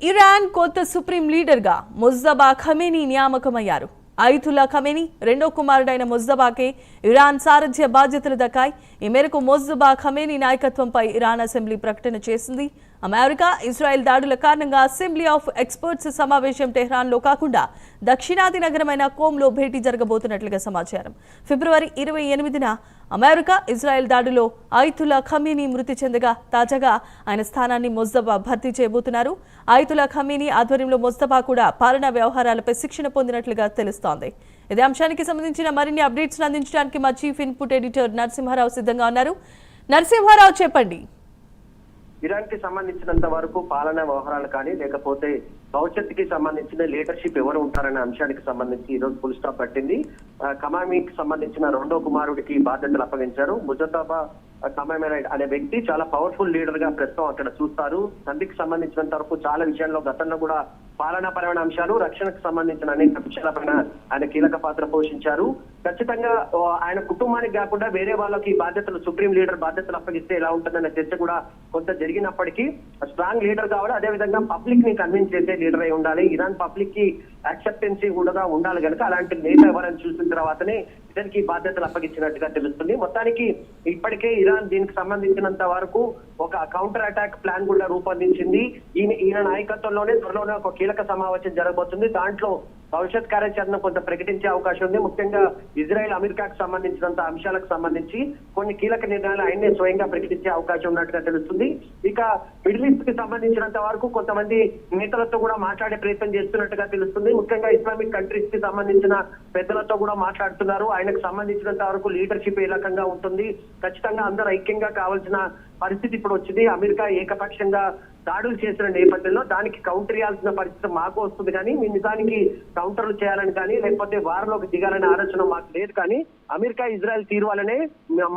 Iran కొత్త supreme లీడర్గా ముజ్తబా Khamenei నియామకమయ్యారు. Ayatollah Khamenei రెండో కుమారుడైన ముజ్తబాకే ఇరాన్ సారథ్య బాధ్యతలు దక్కాయి. ఈ మేరకు ముజ్తబా ఖమేనీ నాయకత్వంపై ఇరాన్ అసెంబ్లీ ప్రకటన చేసింది. అమెరికా ఇజ్రాయెల్ దాడుల కారణంగా అసెంబ్లీ ఆఫ్ ఎక్స్పర్ట్స్ సమావేశం టెహ్రాన్లో కాకుండా దక్షిణాది నగరమైన కోమ్లో భేటీ జరగబోతున్నట్లుగా సమాచారం. ఫిబ్రవరి 28న అమెరికా ఇజ్రాయెల్ దాడిలో అయతుల్లా ఖమేనీ మృతి చెందగా తాజాగా ఆయన స్థానాన్ని ముజ్తబా భర్తీ చేయబోతున్నారు. అయతుల్లా ఖమేనీ ఆధ్వర్యంలో ముజ్తబా కూడా పాలనా వ్యవహారాలపై శిక్షణ పొందినట్లుగా తెలుస్తోంది. ఇదే అంశానికి సంబంధించిన మరిన్ని అప్డేట్స్ అందించడానికి మా చీఫ్ ఇన్పుట్ ఎడిటర్ నరసింహారావు సిద్ధంగా ఉన్నారు. నరసింహారావు, చెప్పండి. ఇరాన్ కి సంబంధించినంత వరకు పాలనా వ్యవహారాలు కానీ లేకపోతే భవిష్యత్తుకి సంబంధించిన లీడర్షిప్ ఎవరు ఉంటారనే అంశానికి సంబంధించి ఈ రోజు ఫుల్ స్టాప్ పట్టింది. ఖమేనీకి సంబంధించిన రెండో కుమారుడికి బాధ్యతలు అప్పగించారు. ముజ్తబా ఖమేనీ అనే వ్యక్తి చాలా పవర్ఫుల్ లీడర్ గా ప్రస్తుతం అక్కడ చూస్తారు. తండ్రికి సంబంధించినంత వరకు చాలా విషయాల్లో గతంలో కూడా పాలనాపరమైన అంశాలు, రక్షణకు సంబంధించిన అనేక విషయాలపైన ఆయన కీలక పాత్ర పోషించారు. ఖచ్చితంగా ఆయన కుటుంబానికి కాకుండా వేరే వాళ్ళకి బాధ్యతలు, సుప్రీం లీడర్ బాధ్యతలు అప్పగిస్తే ఎలా ఉంటుందనే చర్చ కూడా కొంత జరిగినప్పటికీ స్ట్రాంగ్ లీడర్ కావాలి, అదేవిధంగా పబ్లిక్ ని కన్విన్స్ చేసే లీడర్ అయి ఉండాలి. ఇరాన్ పబ్లిక్ కి యాక్సెప్టెన్సీ కూడా ఉండాలి కనుక అలాంటి నేత ఎవరని చూసిన తర్వాతనే ఇతనికి బాధ్యతలు అప్పగించినట్టుగా తెలుస్తుంది. మొత్తానికి ఇప్పటికే ఇరాన్ దీనికి సంబంధించినంత వరకు ఒక కౌంటర్ అటాక్ ప్లాన్ కూడా రూపొందించింది. ఈయన నాయకత్వంలోనే త్వరలోనే ఒక కీలక సమావేశం జరగబోతుంది. దాంట్లో భవిష్యత్ కార్యాచరణ కొంత ప్రకటించే అవకాశం ఉంది. ముఖ్యంగా ఇజ్రాయెల్ అమెరికాకు సంబంధించినంత అంశాలకు సంబంధించి కొన్ని కీలక నిర్ణయాలు ఆయన్నే స్వయంగా ప్రకటించే అవకాశం ఉన్నట్టుగా తెలుస్తుంది. ఇక మిడిల్ ఈస్ట్ కి సంబంధించినంత వరకు కొంతమంది నేతలతో కూడా మాట్లాడే ప్రయత్నం చేస్తున్నట్టుగా తెలుస్తుంది. ముఖ్యంగా ఇస్లామిక్ కంట్రీస్ కి సంబంధించిన పెద్దలతో కూడా మాట్లాడుతున్నారు. ఆయనకు సంబంధించినంత వరకు లీడర్షిప్ ఏ రకంగా ఉంటుంది, ఖచ్చితంగా అందరూ ఐక్యంగా కావాల్సిన పరిస్థితి ఇప్పుడు వచ్చింది. అమెరికా ఏకపక్షంగా దాడులు చేసిన నేపథ్యంలో దానికి కౌంటర్ ఇవ్వాల్సిన పరిస్థితి మాకు వస్తుంది, కానీ మీ నిజానికి కౌంటర్లు చేయాలని కానీ లేకపోతే వారిలోకి దిగాలనే ఆలోచన మాకు లేదు. కానీ అమెరికా ఇజ్రాయెల్ తీరు వల్లనే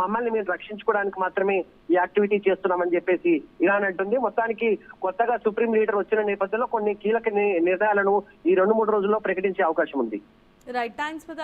మమ్మల్ని మేము రక్షించుకోవడానికి మాత్రమే ఈ యాక్టివిటీ చేస్తున్నామని చెప్పేసి ఇరాన్ అంటుంది. మొత్తానికి కొత్తగా సుప్రీం లీడర్ వచ్చిన నేపథ్యంలో కొన్ని కీలక నిర్ణయాలను ఈ 2-3 రోజుల్లో ప్రకటించే అవకాశం ఉంది. Right, thanks.